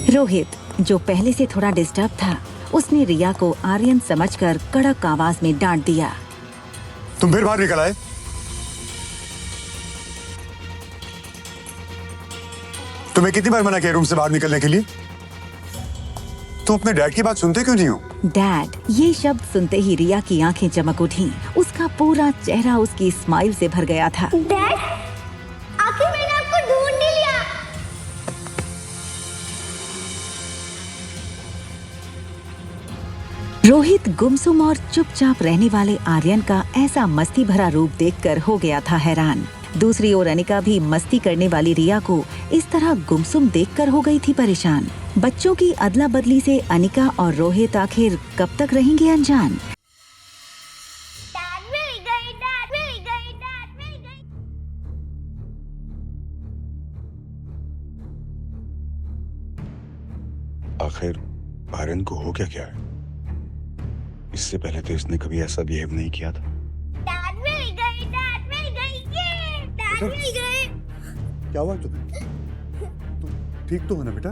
रोहित, जो पहले से थोड़ा डिस्टर्ब था, उसने रिया को आर्यन समझकर कड़क आवाज में डांट दिया। तुम फिर बाहर निकल आए? तुम्हें कितनी बार मना किया रूम से बाहर निकलने के लिए? तुम अपने डैड की बात सुनते क्यों नहीं हो? डैड, ये शब्द सुनते ही रिया की आंखें चमक उठी। उसका पूरा चेहरा उसकी स्माइल से भर गया था। डैड, आखिर मैंने आपको ढूंढ ही लिया। रोहित गुमसुम और चुपचाप रहने वाले आर्यन का ऐसा मस्ती भरा रूप देखकर हो गया था हैरान। दूसरी ओर अनिका भी मस्ती करने वाली रिया को इस तरह गुमसुम देखकर हो गई थी परेशान। बच्चों की अदला बदली से अनिका और रोहित आखिर कब तक रहेंगे अनजान? डैड मिल गई, डैड मिल गई, डैड मिल गई। आखिर आर्यन को हो क्या है? इससे पहले तो इसने कभी ऐसा बिहेव नहीं किया था। डैड मिल गई, डैड मिल गई, ये डैड मिल गई। क्या हुआ तुम्हें? तुम ठीक तो हो ना बेटा?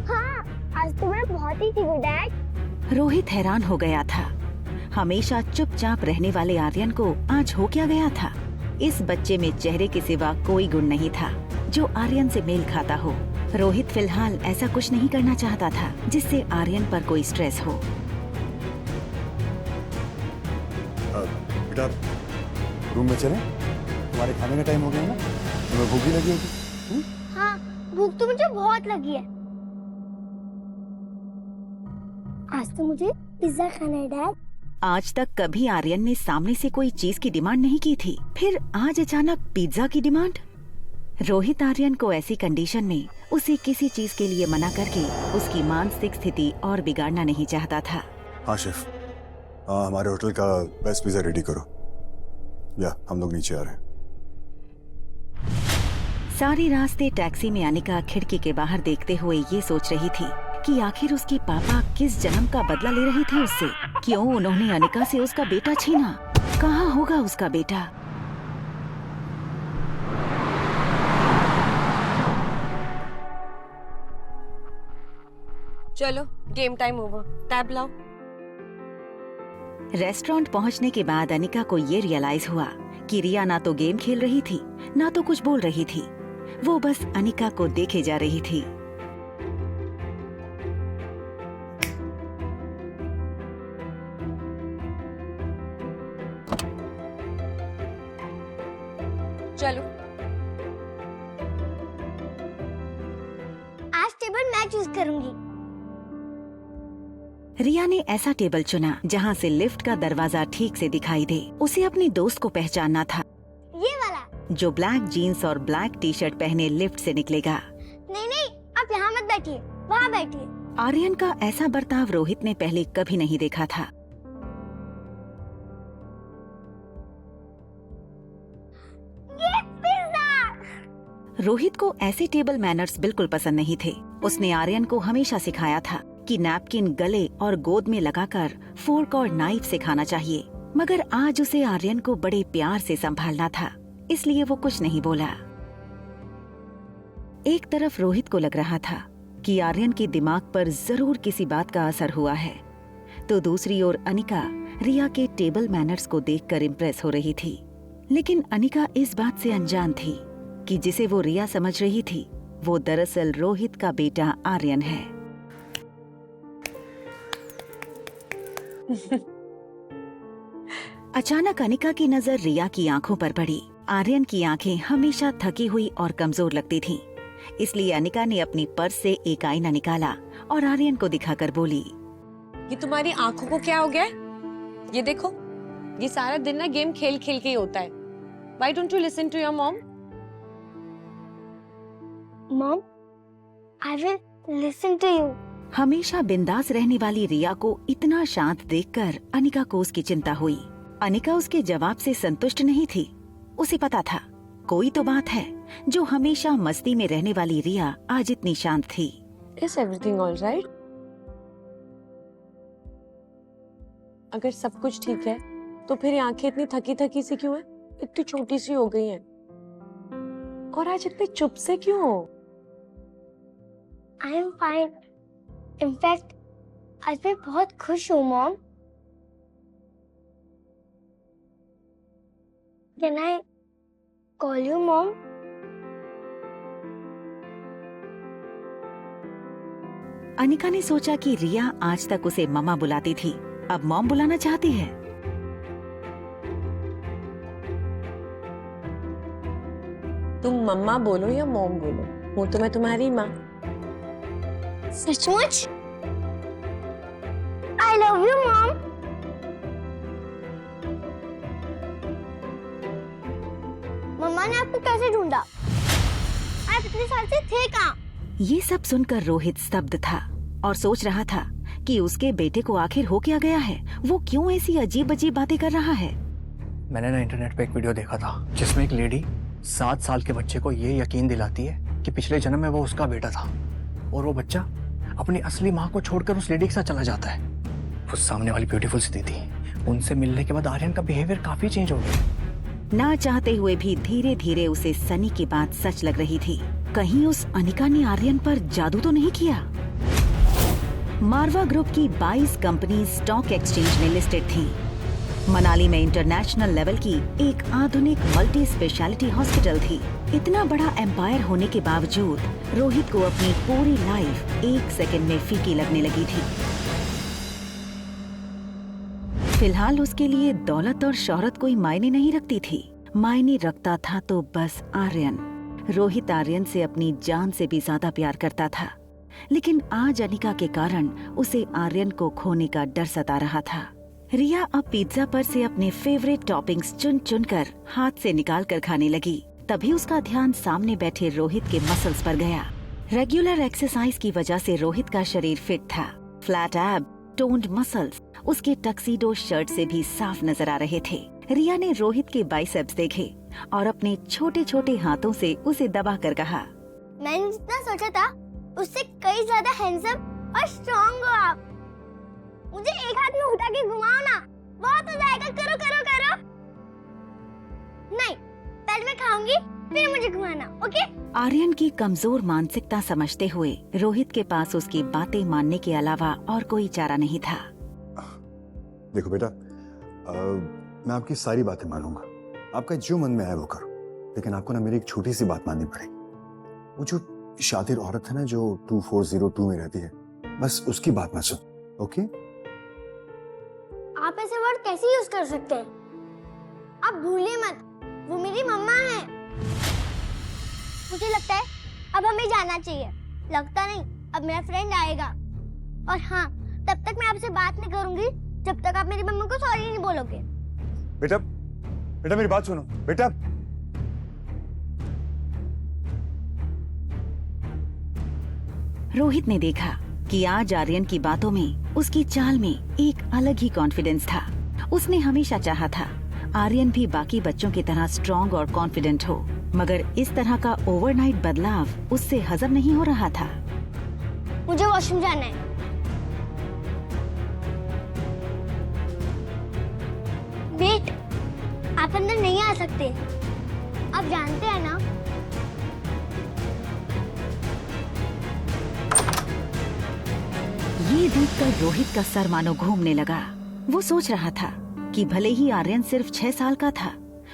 हाँ, आज तो मैं बहुत ही ठीक हूँ डैड। रोहित हैरान हो गया था। हमेशा चुपचाप रहने वाले आर्यन को आज हो क्या गया था? इस बच्चे में चेहरे के सिवा कोई गुण नहीं था जो आर्यन से मेल खाता हो। रोहित फिलहाल ऐसा कुछ नहीं करना चाहता था जिससे आर्यन पर कोई स्ट्रेस हो। बेटा, रूम में चलें? तुम्हारे खाने का टाइम हो गया ना? तुम्हें भूख भी लगी होगी? हाँ, भूख तो मुझे बहुत लगी है। आज तो मुझे पिज्जा खाना है डैड। आज तक कभी आर्यन ने सामने से कोई चीज की डिमांड नहीं की थी, फिर आज अचानक पिज्जा की डिमांड। रोहित आर्यन को ऐसी कंडीशन में उसे किसी चीज के लिए मना करके उसकी मानसिक स्थिति और बिगाड़ना नहीं चाहता था। हाँ शेफ, हमारे होटल का बेस्ट पिज्जा रेडी करो, या हम लोग नीचे आ रहे हैं। सारे रास्ते टैक्सी में अनिका खिड़की के बाहर देखते हुए ये सोच रही थी कि आखिर उसके पापा किस जन्म का बदला ले रहे थे उससे। क्यों उन्होंने अनिका से उसका बेटा छीना? कहाँ होगा उसका बेटा? चलो, गेम टाइम ओवर। टैब लाओ। रेस्टोरेंट पहुंचने के बाद अनिका को ये रियलाइज हुआ कि रिया ना तो गेम खेल रही थी, ना तो कुछ बोल रही थी। वो बस अनिका को देखे जा रही थी। चलो, आज टेबल मैं चूज करूंगी। रिया ने ऐसा टेबल चुना जहाँ से लिफ्ट का दरवाजा ठीक से दिखाई दे। उसे अपने दोस्त को पहचानना था, ये वाला जो ब्लैक जीन्स और ब्लैक टी शर्ट पहने लिफ्ट से निकलेगा। नहीं नहीं, आप यहाँ मत बैठिए, वहाँ बैठिए। आर्यन का ऐसा बर्ताव रोहित ने पहले कभी नहीं देखा था। ये पिज्जा। रोहित को ऐसे टेबल मैनर्स बिल्कुल पसंद नहीं थे। उसने आर्यन को हमेशा सिखाया था कि नैपकिन गले और गोद में लगाकर फोर्क और नाइफ से खाना चाहिए, मगर आज उसे आर्यन को बड़े प्यार से संभालना था, इसलिए वो कुछ नहीं बोला। एक तरफ रोहित को लग रहा था कि आर्यन के दिमाग पर जरूर किसी बात का असर हुआ है, तो दूसरी ओर अनिका रिया के टेबल मैनर्स को देखकर इम्प्रेस हो रही थी। लेकिन अनिका इस बात से अनजान थी कि जिसे वो रिया समझ रही थी वो दरअसल रोहित का बेटा आर्यन है। अचानक अनिका की नजर रिया की आंखों पर पड़ी। आर्यन की आंखें हमेशा थकी हुई और कमजोर लगती थीं, इसलिए अनिका ने अपनी पर्स से एक आईना निकाला और आर्यन को दिखाकर बोली, ये तुम्हारी आंखों को क्या हो गया है? ये देखो, ये सारा दिन ना गेम खेल खेल के ही होता है। Why don't you listen to your mom? Mom, I will listen to you. हमेशा बिंदास रहने वाली रिया को इतना शांत देखकर अनिका को उसकी चिंता हुई। अनिका उसके जवाब से संतुष्ट नहीं थी। उसे पता था कोई तो बात है जो हमेशा मस्ती में रहने वाली रिया आज इतनी शांत थी। Is everything all right? अगर सब कुछ ठीक है, तो फिर ये आंखें इतनी थकी थकी सी क्यों है? इतनी छोटी सी हो गई हैं। और आज इतने चुप से क्यों हो? I am fine. इनफैक्ट आज मैं बहुत खुश हूँ mom. Can I call you mom? Anika ने सोचा कि रिया आज तक उसे मम्मा बुलाती थी, अब मॉम बुलाना चाहती है। तुम मम्मा बोलो या मॉम बोलो, हूँ तो मैं तुम्हारी माँ। सचमुच? I love you mom. मम्मा ने आपको कैसे ढूंढा? आप इतने साल से थे कहाँ? ये सब सुनकर रोहित स्तब्ध था और सोच रहा था कि उसके बेटे को आखिर हो क्या गया है। वो क्यों ऐसी अजीब अजीब बातें कर रहा है। मैंने ना इंटरनेट पे एक वीडियो देखा था जिसमें एक लेडी 7 साल के बच्चे को ये यकीन दिलाती है कि पिछले जन्म में वो उसका बेटा था, और वो बच्चा अपनी असली माँ को छोड़कर उस लेडी के साथ चला जाता है। उस सामने वाली ब्यूटीफुल सी दीदी, उनसे मिलने के बाद आर्यन का बिहेवियर काफी चेंज हो गया। ना चाहते हुए भी धीरे धीरे उसे सनी की बात सच लग रही थी। कहीं उस अनिका ने आर्यन पर जादू तो नहीं किया। मारवा ग्रुप की 22 कंपनी स्टॉक एक्सचेंज में लिस्टेड थीं। मनाली में इंटरनेशनल लेवल की एक आधुनिक मल्टी स्पेशलिटी हॉस्पिटल थी। इतना बड़ा एम्पायर होने के बावजूद रोहित को अपनी पूरी लाइफ 1 सेकंड में फीकी लगने लगी थी। फिलहाल उसके लिए दौलत और शोहरत कोई मायने नहीं रखती थी। मायने रखता था तो बस आर्यन। रोहित आर्यन से अपनी जान से भी ज्यादा प्यार करता था, लेकिन आज अनिका के कारण उसे आर्यन को खोने का डर सता रहा था। रिया अब पिज्जा पर से अपने फेवरेट टॉपिंग्स चुन चुन कर हाथ से निकाल कर खाने लगी। तभी उसका ध्यान सामने बैठे रोहित के मसल्स पर गया। रेगुलर एक्सरसाइज की वजह से रोहित का शरीर फिट था। फ्लैट एब, टोन्ड मसल्स उसके टक्सीडो शर्ट से भी साफ नजर आ रहे थे। रिया ने रोहित के बाइसेप्स देखे और अपने छोटे छोटे हाथों से उसे दबा कर कहा, मैंने जितना सोचा था उससे कई ज्यादा हैंडसम और स्ट्रॉन्ग हो आप। मुझे एक हाथ में उठा के घुमाओ ना, बहुत हो जाएगा। करो करो करो। नहीं, पहले मैं खाऊंगी फिर मुझे घुमाना, ओके? आर्यन की कमजोर मानसिकता समझते हुए रोहित के पास उसकी बातें मानने के अलावा और कोई चारा नहीं था। देखो बेटा, मैं आपकी सारी बातें मानूंगा, आपका जो मन में आए वो करो, लेकिन आपको ना मेरी एक छोटी सी बात माननी पड़ेगी। वो जो शातिर औरत है ना जो 2402 में रहती है, बस उसकी बात मत सुन, ओके? आप ऐसे वर्ड कैसे यूज कर सकते हैं? आप भूलिए मत, वो मेरी मम्मा है। मुझे लगता है अब हमें जाना चाहिए। लगता नहीं, अब मेरा फ्रेंड आएगा। और हाँ, तब तक मैं आपसे बात नहीं करूंगी जब तक आप मेरी मम्मा को सॉरी नहीं बोलोगे। बेटा, बेटा मेरी बात सुनो बेटा। रोहित ने देखा कि आज आर्यन की बातों में, उसकी चाल में एक अलग ही कॉन्फिडेंस था। उसने हमेशा चाहा था आर्यन भी बाकी बच्चों की तरह स्ट्रॉन्ग और कॉन्फिडेंट हो, मगर इस तरह का ओवरनाइट बदलाव उससे हजम नहीं हो रहा था। मुझे वॉशरूम जाना है। वेट, आप अंदर नहीं आ सकते। आप जानते हैं ना? ये देखकर रोहित का सर मानो घूमने लगा। वो सोच रहा था कि भले ही आर्यन सिर्फ 6 साल का था,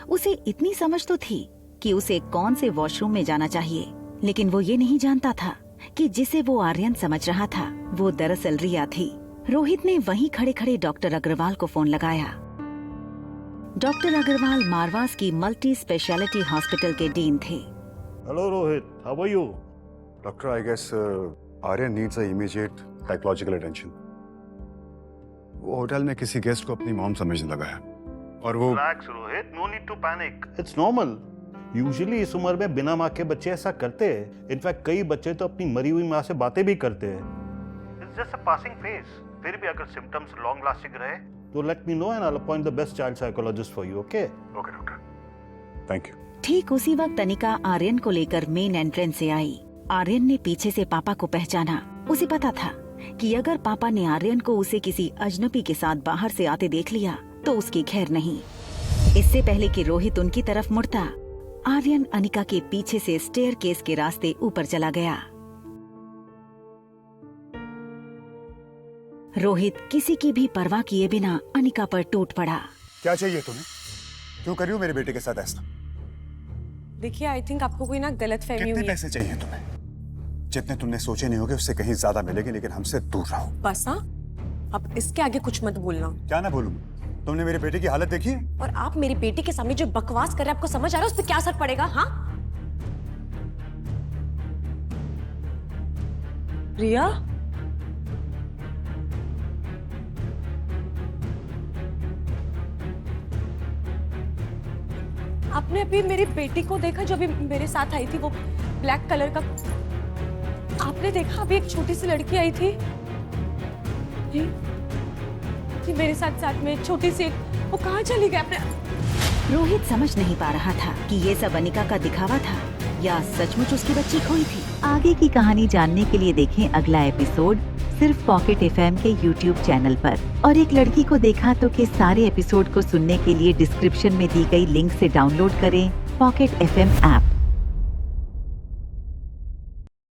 उसे इतनी समझ तो थी कि उसे कौन से वॉशरूम में जाना चाहिए, लेकिन वो ये नहीं जानता था कि जिसे वो आर्यन समझ रहा था वो दरअसल रिया थी। रोहित ने वहीं खड़े खड़े डॉक्टर अग्रवाल को फोन लगाया। डॉक्टर अग्रवाल मारवास की मल्टी स्पेशलिटी हॉस्पिटल के डीन थे। Hello Rohit, how are you? Doctor, I guess Aryan needs a immediate psychological attention. वो होटल में किसी गेस्ट को अपनी मॉम समझने लगा है और वो Relax Rohit, no need to panic. It's normal. Usually इस उम्र में बिना माँ के बच्चे ऐसा करते हैं। इनफैक्ट कई बच्चे तो अपनी मरी हुई माँ से बातें भी करते हैं। It's just a passing phase. फिर भी अगर symptoms long lasting रहे तो let me know and I'll appoint the best child psychologist for you, okay? Okay doctor, thank you. ठीक उसी वक्त अनिका आर्यन को लेकर मेन एंट्रेंस से आई। आर्यन ने पीछे से पापा को पहचाना। उसे पता था कि अगर पापा ने आर्यन को उसे किसी अजनबी के साथ बाहर से आते देख लिया तो उसकी खैर नहीं। इससे पहले कि रोहित उनकी तरफ मुड़ता, आर्यन अनिका के पीछे से स्टेयरकेस के रास्ते ऊपर चला गया। रोहित किसी की भी परवाह किए बिना अनिका पर टूट पड़ा। क्या चाहिए तुम्हें? क्यों कर रही हो मेरे बेटे के साथ ऐसा? देखिए आई थिंक आपको कोई ना गलत फहमी कितने हुई है। पैसे चाहिए तुम्हें? जितने तुमने सोचे नहीं होगे उससे कहीं ज्यादा मिलेंगे, लेकिन हमसे दूर रहो। बस हाँ, अब इसके आगे कुछ मत बोलना। क्या ना बोलूं? तुमने मेरे बेटे की हालत देखी है? और आप मेरी बेटी के सामने जो बकवास कर रहे हैं, आपको समझ आ रहा है उस पर क्या असर पड़ेगा? हाँ रिया, आपने अभी मेरी बेटी को देखा जो अभी मेरे साथ आई थी, वो ब्लैक कलर का? आपने देखा अभी एक छोटी सी लड़की आई थी ये मेरे साथ में छोटी सी, वो कहाँ चली गई? आपने रोहित समझ नहीं पा रहा था कि ये सब अनिका का दिखावा था या सचमुच उसकी बच्ची खोई थी। आगे की कहानी जानने के लिए देखें अगला एपिसोड सिर्फ पॉकेट FM के YouTube चैनल पर। और एक लड़की को देखा तो के सारे एपिसोड को सुनने के लिए डिस्क्रिप्शन में दी गई लिंक से डाउनलोड करें पॉकेट FM ऐप।